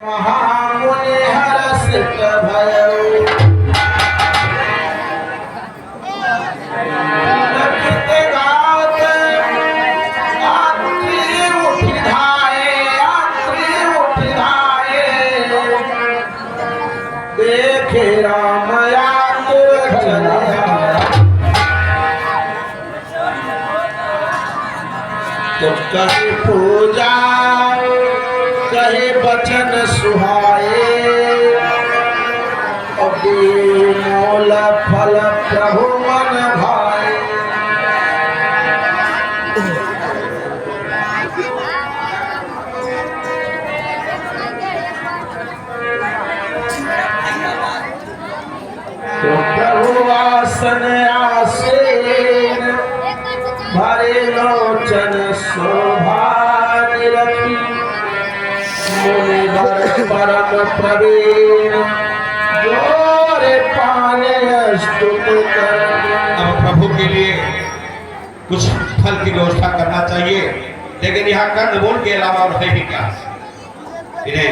महामुनि हर्षित भयउ लखित गात आत्री उठि धाये देखे राम आतुर चलिया तो कही पूजा कहे बचन सुहाए मोल फल प्रभु मन भाए। तो प्रभु आसन आसीन भरे लोचन शोभा निरखी परम प्रवीण जोरे पाने स्तुत कर। अब प्रभु के लिए कुछ फल की व्यवस्था करना चाहिए, लेकिन यहाँ कंदमूल के अलावा और है ही क्या। इन्हें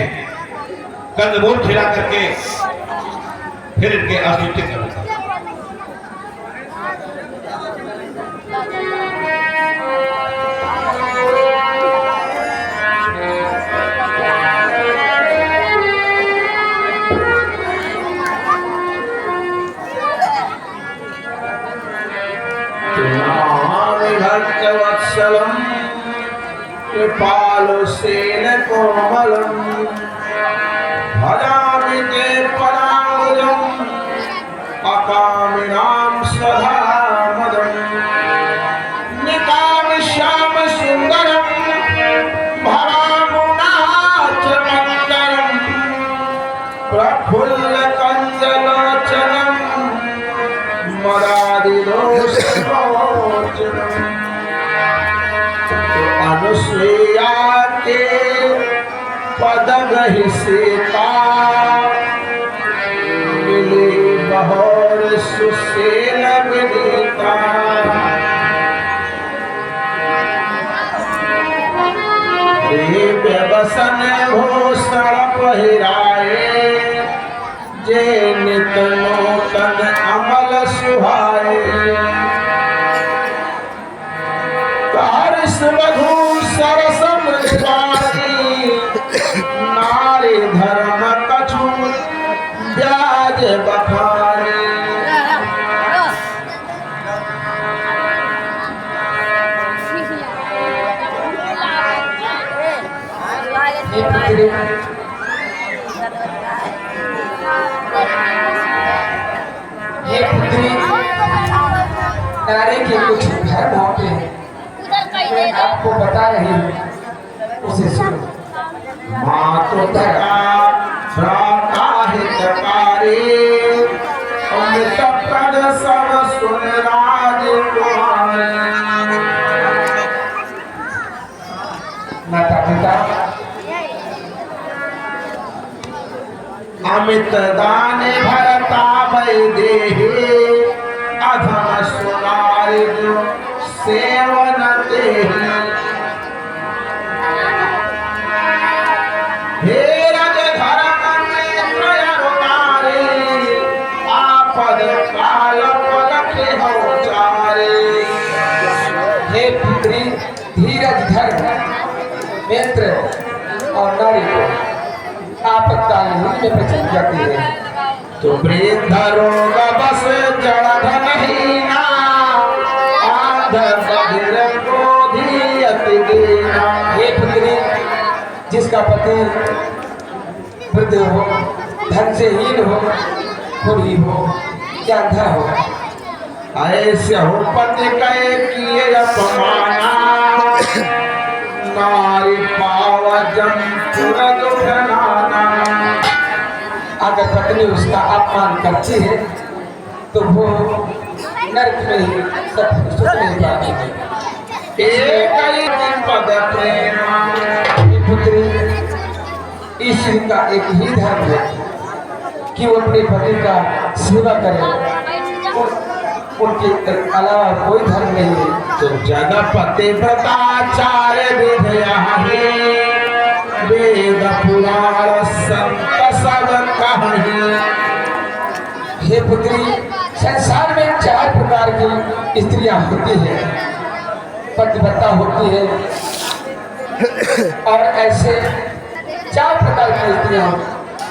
कंदमूल खिला करके फिर इनके स्तुति करूंगा। भक्तवत्सलम कृपालुसेन कोमलम भजामि ते पदाम्बुजं अकामिनां सदा मदं निकामि श्याम सुन्दरं भरामुनाचमन्दरं प्रफुल्ल कञ्जलोचनं मदादिदोषमोचनम्। अनुसुईया के पद गहि सीता मिली बहोर सुशील विनीता। व्यवसन भूषण पहिराए जे नित नूतन अमल सुहाए। वधु सरसम नारी धर्म कछु ब्याज बखारी। ये पुत्री नारी के कुछ धर्म होते हैं, मैं आपको बता रही हूँ, उसे सुनो। मातु धरा भ्राता हितकारी अमृत प्रद सब सुन राजकुमार। माता पिता अमित दान भरता वैदेही अधम सुनारि जो सेवन देहि। हे रज धर्म नेत्र अरुणारे आपद काल पलखे हो चारे। हे पुत्री धीरज धर्म नेत्र और नारी को आपत्काल में बचत जाती है। तो वृद्ध रोग बस जड़ धनहीना आंध बधिर क्रोधी अति दीना। हे पुत्री जिसका पति वृद्ध हो, धन से हीन हो, कुड़ी हो या अंधा हो, ऐसे हो पति कहे किए अपमाना नारी पाव जंतुर दुखनाना। अगर पत्नी उसका अपमान करती है तो वो नरक में ही सब सुख नहीं पाती है। एक पद प्रेम पुत्री ईश्वर का एक ही धर्म है कि वो अपने पति का सेवा करे, उनके अलावा कोई धर्म नहीं है। तो जगपति व्रताचार्य विधया वेद पुराण संत सब कहीं। हे पुत्री, संसार में 4 प्रकार की स्त्रियां होती हैं, पतिव्रता होती है, और ऐसे 4 प्रकार की स्त्रियां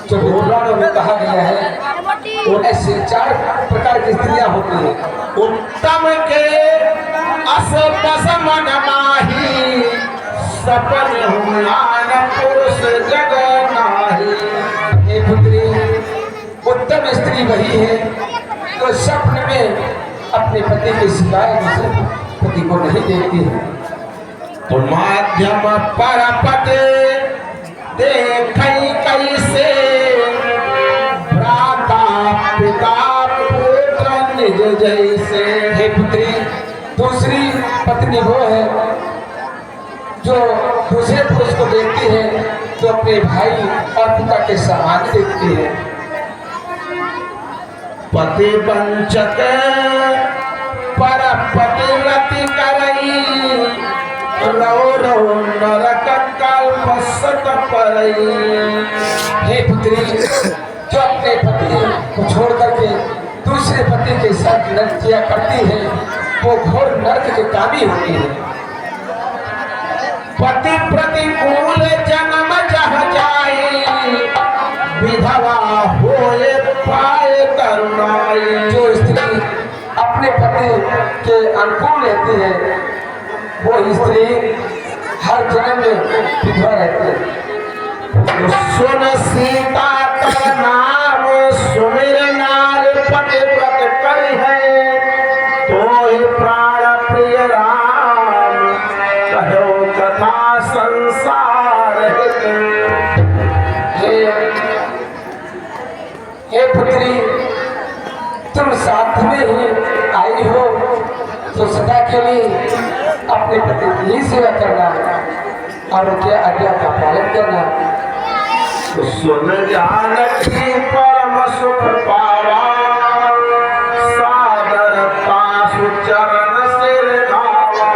जो पुराणों में कहा गया है, और ऐसे 4 प्रकार की स्त्रियां होती हैं। उत्तम के असपस मन माही, सपन हुआन पुरुष जग नाही। हे पुत्री, उत्तम स्त्री वही है जो स्वप्न में अपने पति के सिवाय दूसरे पति को नहीं देखती है। तो माध्यम परपट देखई कैसे, भ्राता पिता पुत्र निज जैसे। हे पुत्री, दूसरी पत्नी वो है जो दूसरे पुरुष को देखती है, तो अपने भाई और पिता के समान देखती है। पति वंचक पर पतिव्रति करई, रो रो नरक कल्प सत परई। हे पुत्री, जो अपने पति को छोड़ करके दूसरे पति के साथ नृत्य किया करती है, वो घोर नरक के कामी होती है। पति प्रतिकूल जन्म जह जाई, विधवा होए पाए करुणाई। जो स्त्री अपने पति के अनुकूल रहती है, वो स्त्री हर जन्म में विधवा रहती है। सुन सीता का नाम सुमिर नार, पतिव्रत करी है तो ही प्राण प्रिय राम, कहो कथा संसार हित। हे पुत्री, तुम साथ में ही आई हो, तो सदा के लिए अपने पति की ही सेवा करना और उनके आज्ञा का पालन करना। सुन जानकी परम सुख पावा, सादरता सुचरण सिर नावा।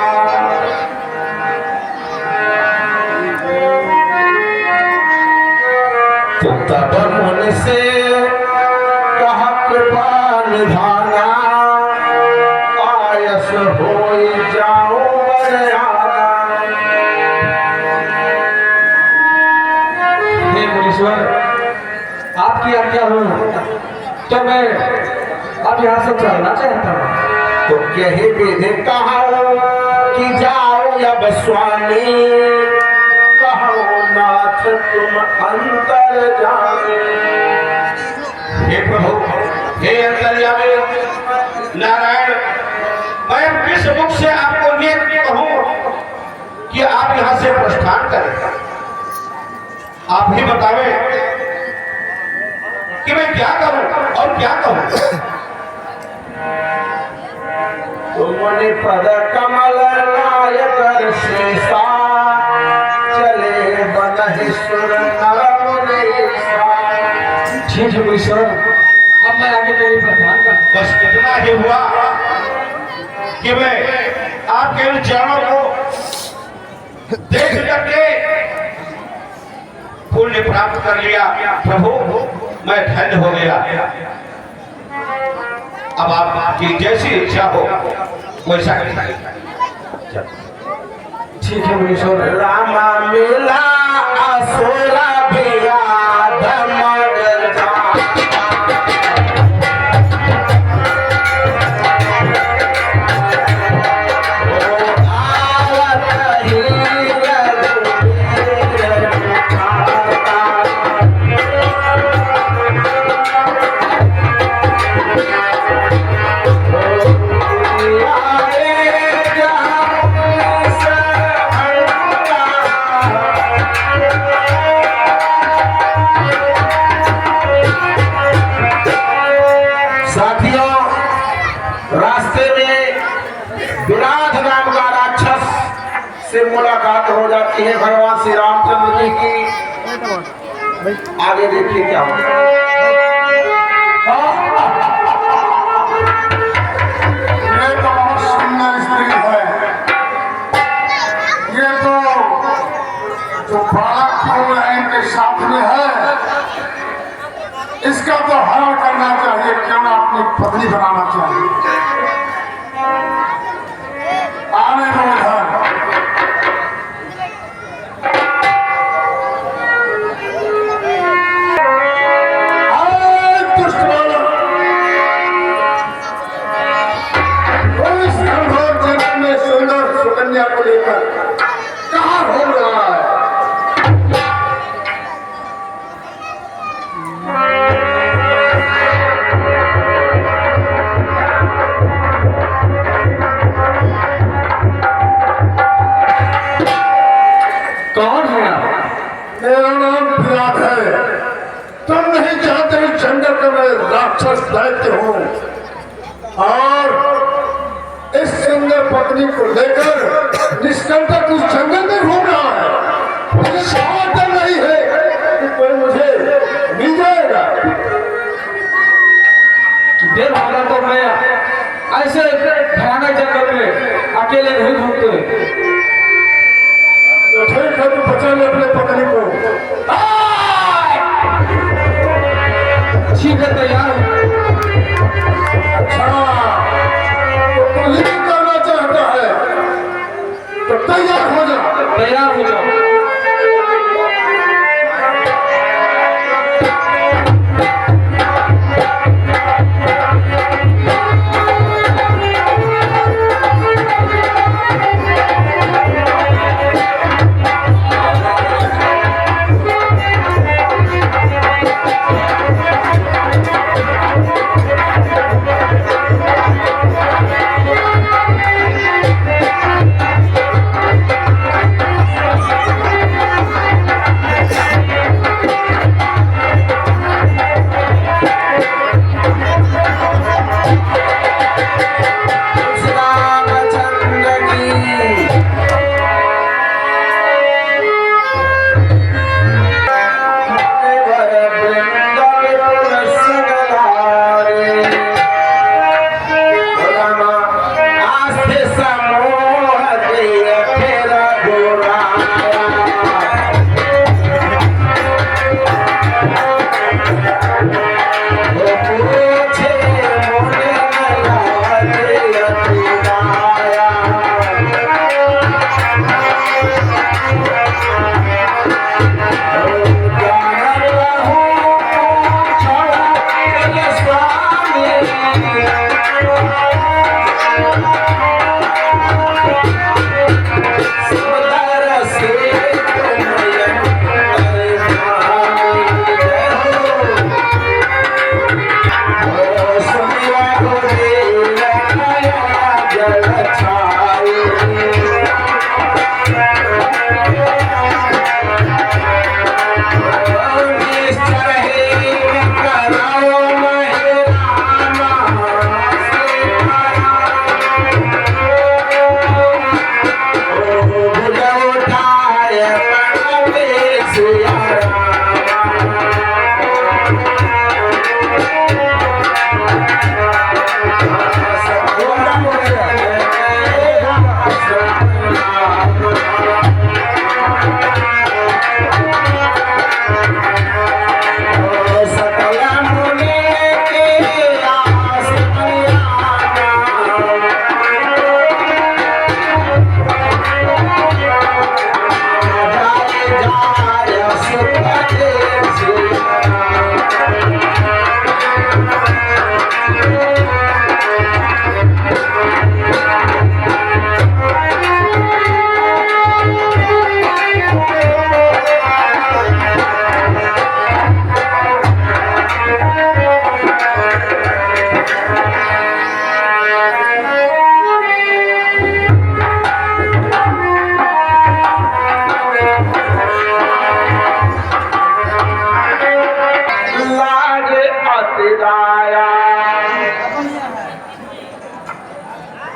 तो तब मन से कह कृपा निधाना, आयस होई जाऊं बरयाना। हे मुनीश्वर, आपकी आज्ञा हो तो मैं अब यहाँ से चलना चाहता हूँ। तो यही विधि कहो कि जाओ अब स्वामी, कहो नाथ तुम अंतर जाने। हे प्रभु, हे अंतर्यामी नारायण, मैं किस मुख से आपको ये कहूं कि आप यहाँ से प्रस्थान करें? आप ही बतावें कि मैं क्या करूं और क्या कहूं। तुमने पद कमल नायक शेषा, चले बनहि सुर नर मुनीसा। ठीक है मुनीश्वर, अब मैं आगे के लिए प्रस्थान कर। बस इतना ही हुआ कि मैं आपके इन चरणों को देख करके पुण्य प्राप्त कर लिया। प्रभु, मैं धन्य हो गया। अब आपकी जैसी इच्छा हो वैसा करिए। ठीक है मुनीश्वर। रामा मिला असुरा भिया धमग जा। साथियों, रास्ते में विराट नाम का राक्षस से मुलाकात हो जाती है भगवान श्री रामचंद्र जी की। आगे देखिए क्या होता है। ये तो बहुत सुंदर स्त्री है। ये तो जो बालक को तो हरण करना चाहिए, क्यों ना अपनी पत्नी बनाना चाहिए। आने दो इधर। आए दुष्ट बालक, इस घनघोर जंगल में सुंदर सुकन्या को लेकर कहाँ घूम रहा है? कौन है आप? मेरा नाम विराट है। तुम नहीं जानते इस जंगल का मैं राक्षस दैत्य हूँ और इस सुंदर पत्नी को लेकर निष्कंटक उस जंगल में घूम रहा है। मुझे शौक नहीं है कि कोई मुझे मिल जाएगा। देर होगा तो मैं ऐसे भयानक जंगल में अकेले नहीं घूमते। तो ठीक है, तू बचा ले अपने पत्नी को। ठीक है, तैयार हूँ। अच्छा, तो तू ये करना चाहता है तो तैयार हो जा। तैयार हो जाओ।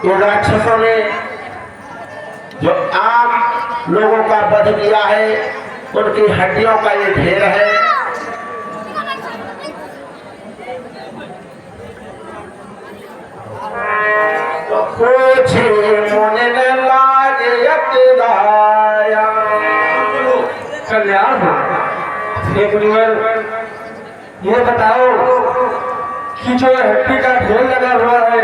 इन राक्षसों ने जो आम लोगों का वध किया है, उनकी हड्डियों का ये ढेर है। तो पूछे मुनि ने लाज यतिदाया, कल्याण हो। एक मुनिवर ये बताओ कि जो हड्डी का ढेर लगा हुआ है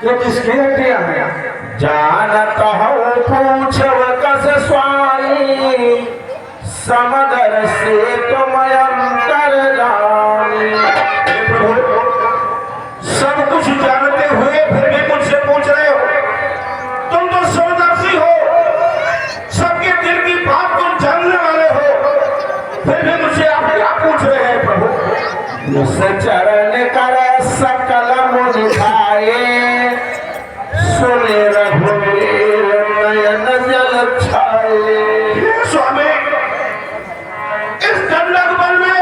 ये किसकी हड्डियां हैं? जानत हूँ पूछव कस स्वामी समदर से तुम अंतर जानी। सब कुछ जानते हुए फिर भी मुझसे पूछ रहे हो। तुम तो समदर्शी हो, सबके दिल की बात तुम जानने वाले हो, फिर भी मुझसे आप क्या पूछ रहे हैं प्रभु? मुझसे चरण कर सकल मुनि खाए सुने रघुवीर नयन जल छाए। स्वामी इस दंडक बल में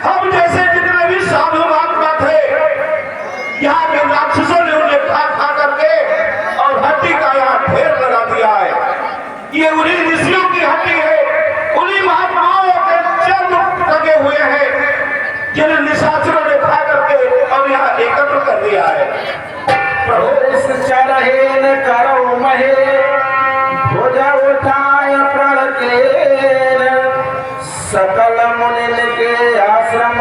हम जैसे जितने भी साधु महात्मा थे यहाँ के राक्षसों ने उन्हें खा खा करके और हड्डी का यहाँ ढेर लगा दिया है। ये उन्हीं ऋषियों की हड्डी है, उन्हीं महात्माओं के जन्म लगे हुए हैं जिन्हें निशाचरों ने खा करके और यहाँ एकत्र कर दिया है। प्रभु चरहेन करो महे भुजा उठाय प्रण के सकल मुनिन के आश्रम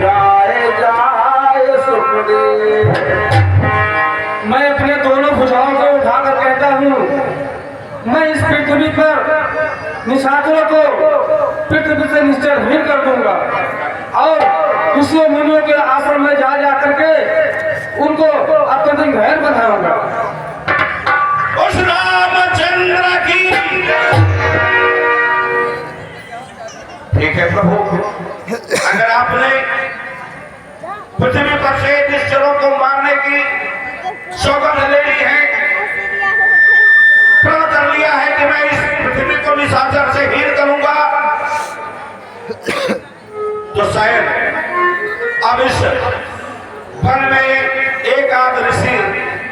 जाए जाए सुख दे। मैं अपने दोनों भुजाओं को उठाकर कहता हूँ मैं इस पृथ्वी पर निशाचरों को पृथ्वी से निश्चलहीन कर दूंगा और ऋषि मुनियों के आश्रम में जा जा करके उनको अत्यधिक भय बनाऊंगा। उस रामचंद्र की ठीक है प्रभु, अगर आपने पृथ्वी पर से निश्चलों को मारने की सौगंध ले ली है, प्रण कर लिया है कि मैं इस पृथ्वी को निशाचर से हीन करूंगा, तो शायद अब इस वन में एक आध ऋषि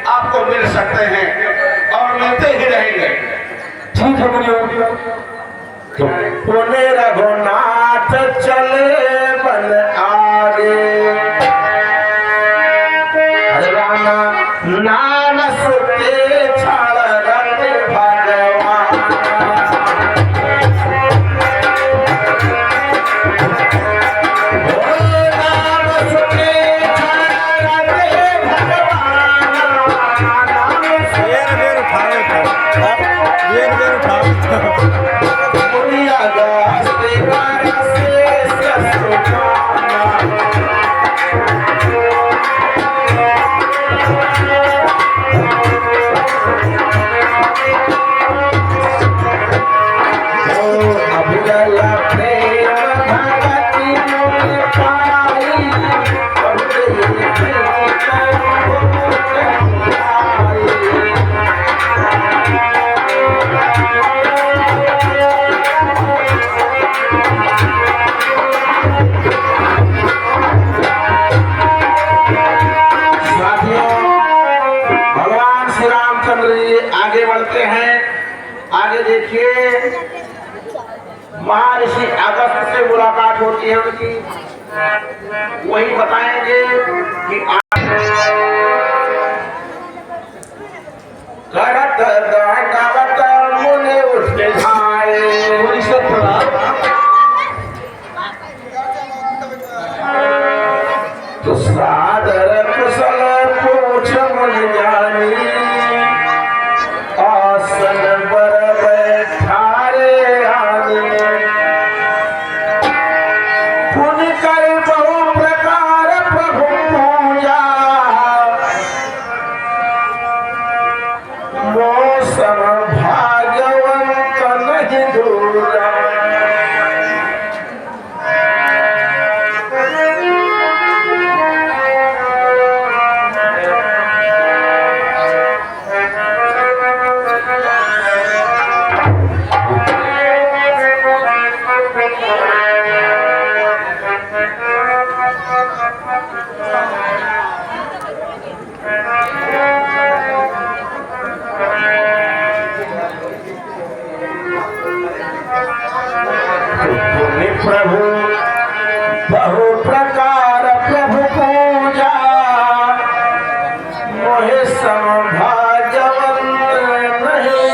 आपको मिल सकते हैं और मिलते ही रहेंगे। ठीक है मुनियों। पुण्य रघुनाथ चले बन आगे रामा नानस के छाड़ रख भगवान। नानस के छाड़ रख आगे बढ़ते हैं। आगे देखिए महर्षि अगस्त से मुलाकात होती है उनकी, वही बताएंगे कि करत दांडवत मुनि उठे धाए। तो सादर कुशल पूछ मुनि जानी आसन बर बैठारे आने। पुण्य कर बहु प्रकार प्रभु पूजा मौसम भाग्यवंत नहीं दूजा। प्रभु बहु प्रकार प्रभु पूजा मोहे समभाग्यवंत नहीं।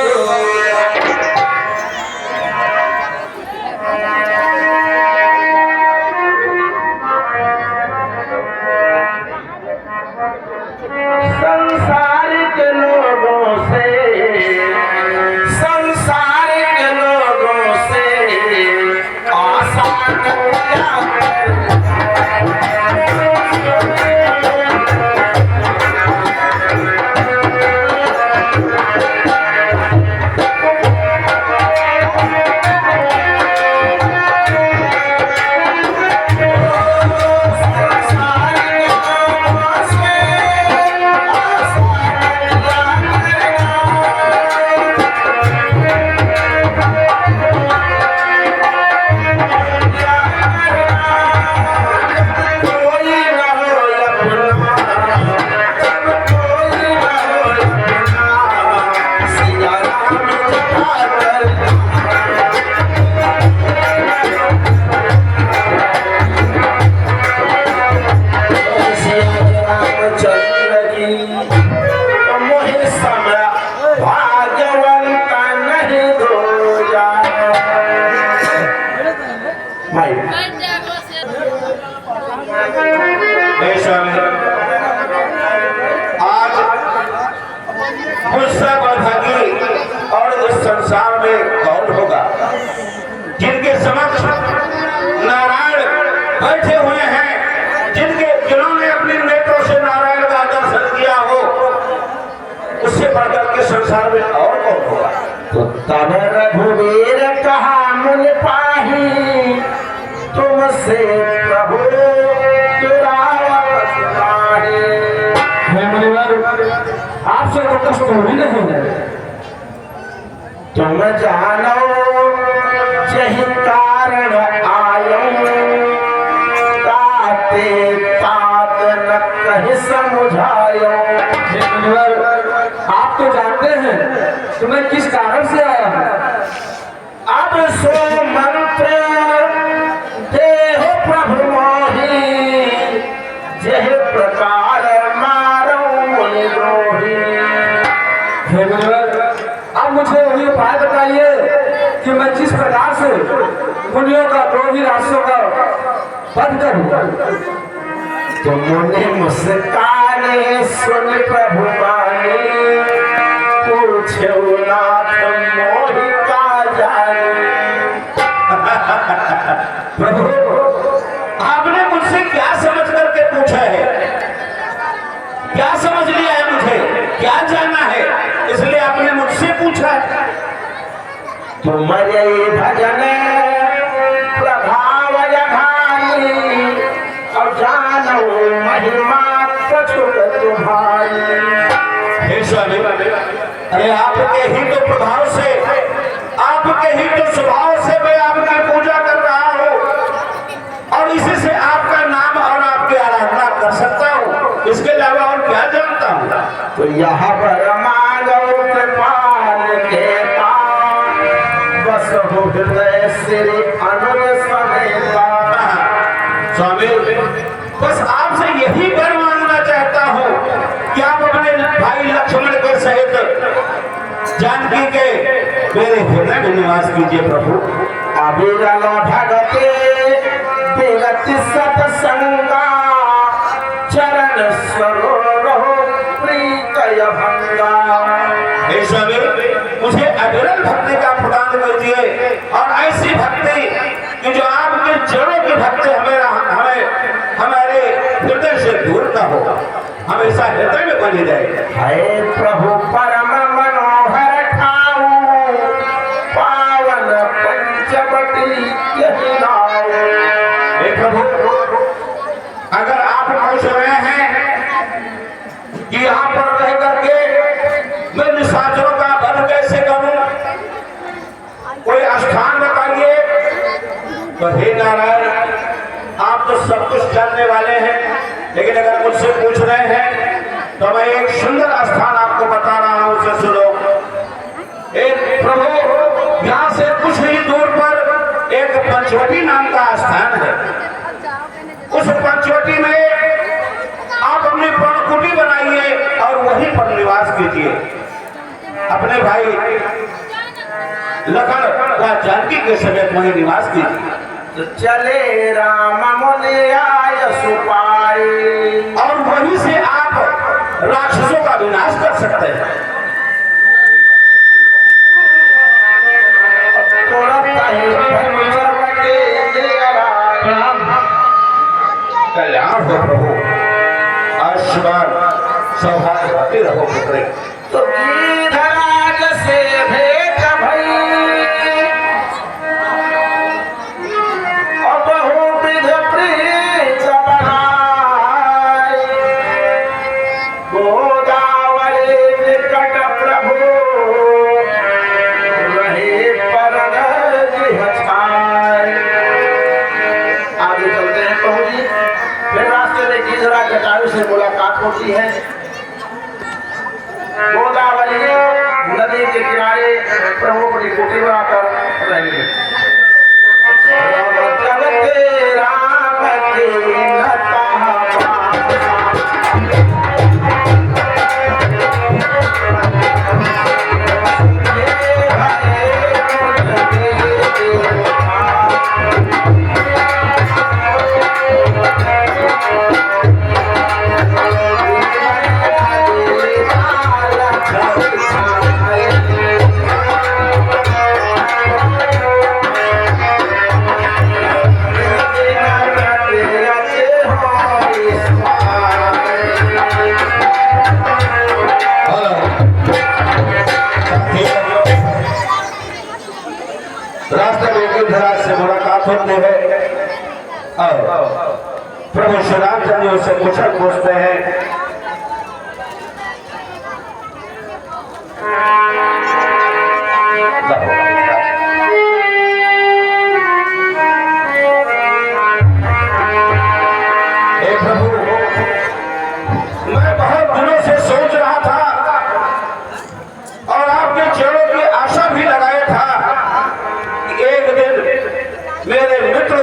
भाई आज मुझसे बधाई और इस संसार में कौन होगा जिनके समक्ष नारायण बैठे हुए हैं, जिन्होंने अपने नेत्रों से नारायण का दर्शन किया हो, उससे बढ़कर के संसार में और कौन होगा। तो तब रघुवीर कहा मुन पाही तुमसे प्रभु आपसे तो कुछ तो भी नहीं है। तुम जानो यही कारण आयो ताते तात न कहीं समझायो। आप तो जानते हैं कि मैं किस कारण से आया हूँ। अब सो मंत्र देह प्रभु मोही जह प्रकार मारो मुनि द्रोही। अब मुझे वही उपाय बताइए कि मैं किस प्रकार से मुनियों का द्रोही राष्ट्रों का वध करूं। तो मुनि मुस्काने सुन प्रभु माने पूछो नाथ मोहि का जाने। प्रभु आपने मुझसे क्या समझ करके पूछा है, क्या समझ लिया है, मुझे क्या जानना है, इसलिए आपने मुझसे पूछा है। तुम्हारे भजन प्रभाव जघानी और जानो महिमा कछुक तुम्हारी। हे स्वामी, अरे आपके ही तो प्रभाव से, आपके ही तो स्वभाव से मैं आपकी पूजा कर रहा हूँ और इसी से आपका नाम और आपकी आराधना कर सकता हूँ, इसके अलावा और क्या जानता हूँ। तो यहाँ पर मांगो कृपाल के पास बस हो हृदय श्री अनुर समेता। स्वामी, बस आपसे यही वर मांगना चाहता हूँ कि आप अपने भाई लक्ष्मण के सहित जानकी के मेरे हृदय में निवास कीजिए। प्रभु अविरल भगते विगत सत्संगा चरण सरोह प्रीतय भंगा। हे स्वामी, मुझे अविरल भक्ति का प्रदान कीजिए और ऐसी भक्ति कि जो आपके जड़ों की भक्ति हमारे हृदय से दूर न हो, हमेशा हृदय में बनी रहे। हे प्रभु परम मनोहर ठाऊ पावन पंचवटी यही नाऊ। हे प्रभु, अगर आप पूछ रहे हैं कि यहाँ पर रह करके मैं निशाचरों का वध कैसे करूं, कोई स्थान बताइए, तो हे नारायण, आप तो सब कुछ जानने वाले हैं, लेकिन अगर मुझसे पूछ रहे हैं तो मैं एक सुंदर स्थान आपको बता रहा हूं, उसे सुनो। एक प्रभु, यहाँ से कुछ ही दूर पर एक पंचवटी नाम का स्थान है। उस पंचवटी में आप अपनी पर्णकुटी बनाइए और वहीं पर निवास कीजिए। अपने भाई लखन व जानकी के समेत वहीं निवास कीजिए। तो चले राम मुनि आय सुपाई और वहीं से आप राक्षसों का विनाश कर सकते हैं। कल्याण हो प्रभु, आशीर्वाद सौभाग्यवती रहो पुत्री। तो गिरिधराज से भेंट भई और बहुविध प्रीत बढ़ाई। गोदावरी निकट प्रभु रहे परन गृह छाई। आगे चलते हैं प्रभु जी। फिर रास्ते में गिरिधराज जटायु से मुलाकात होती है। गोदावरी नदी के किनारे प्रभु अपनी कुटी बनाकर रहेंगे। राम के लता महादेव है। प्रभु श्री रामचंद्र जी उससे कुशल पूछते हैं। हे प्रभु, मैं बहुत दिनों से सोच रहा था और आपके चरणों की आशा भी लगाया था कि एक दिन मेरे मित्र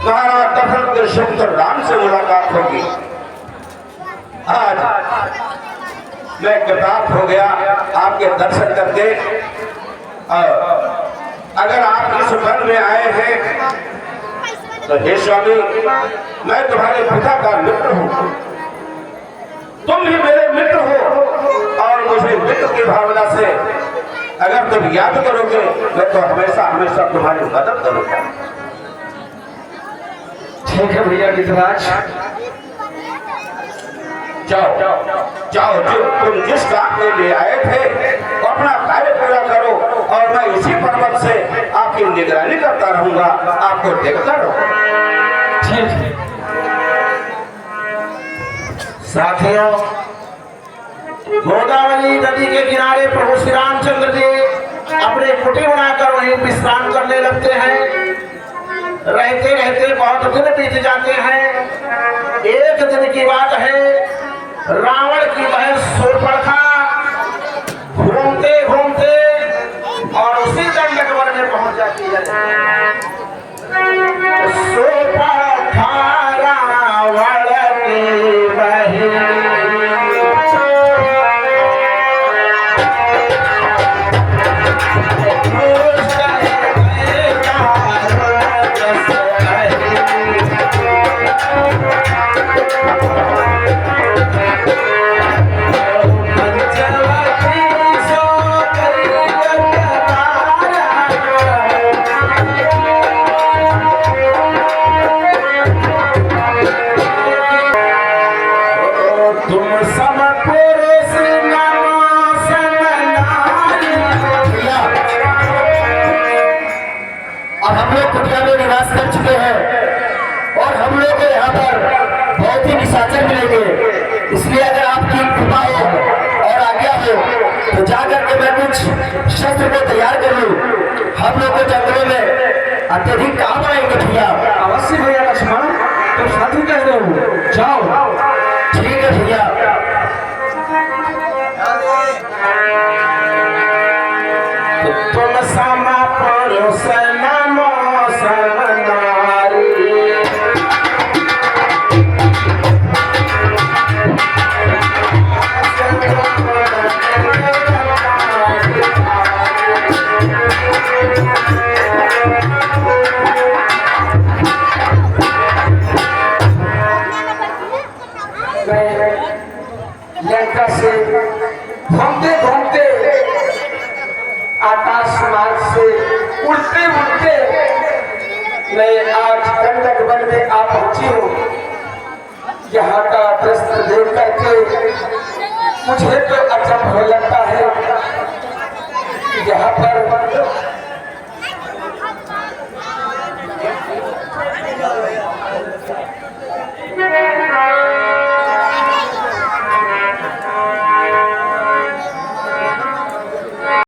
महाराज दशरथ के सुपुत्र राम से मुलाकात होगी। आज मैं कृतार्थ हो गया आपके दर्शन करके। अगर आप इस वन में आए हैं तो हे स्वामी, मैं तुम्हारे पिता का मित्र हूँ, तुम भी मेरे मित्र हो और मुझे मित्र की भावना से अगर तुम याद करोगे मैं तो हमेशा हमेशा तुम्हारी मदद करूंगा। ठीक है भैया गिरिराज, जाओ जाओ, जो तुम जिस काम के लिए आए थे अपना कार्य पूरा करो और मैं इसी पर्वत से आपकी निगरानी करता रहूंगा, आपको देखता रहूंगा। ठीक है। साथियों, गोदावरी नदी के किनारे प्रभु श्री रामचंद्र जी अपने कुटी बनाकर वहीं विश्राम करने लगते हैं। रहते रहते बहुत दिन बीत जाते हैं। एक दिन की बात है, रावण की बहन शूर्पणखा घूमते घूमते और उसी दंडक वन में पहुंच जाती है। शूर्पणखा रावण की बहन इसलिए अगर आपकी कृपा हो और आज्ञा हो तो जाकर के मैं कुछ शस्त्र को तैयार कर लूं। हम लोग को जंगलों में अत्यधिक काम आएंगे भैया। अवश्य भैया लक्ष्मण, तुम साथी कह रहे हो, जाओ। ठीक है भैया। तुम समा पुरुष नमो समनारी, लंका से घूमते घूमते आकाश मार्ग से उड़ते उड़ते मैं आज दंडक वन में आ पहुंची हूँ। यहाँ का दृश्य देख करके मुझे तो अचंभ हो लगता है कि यहाँ पर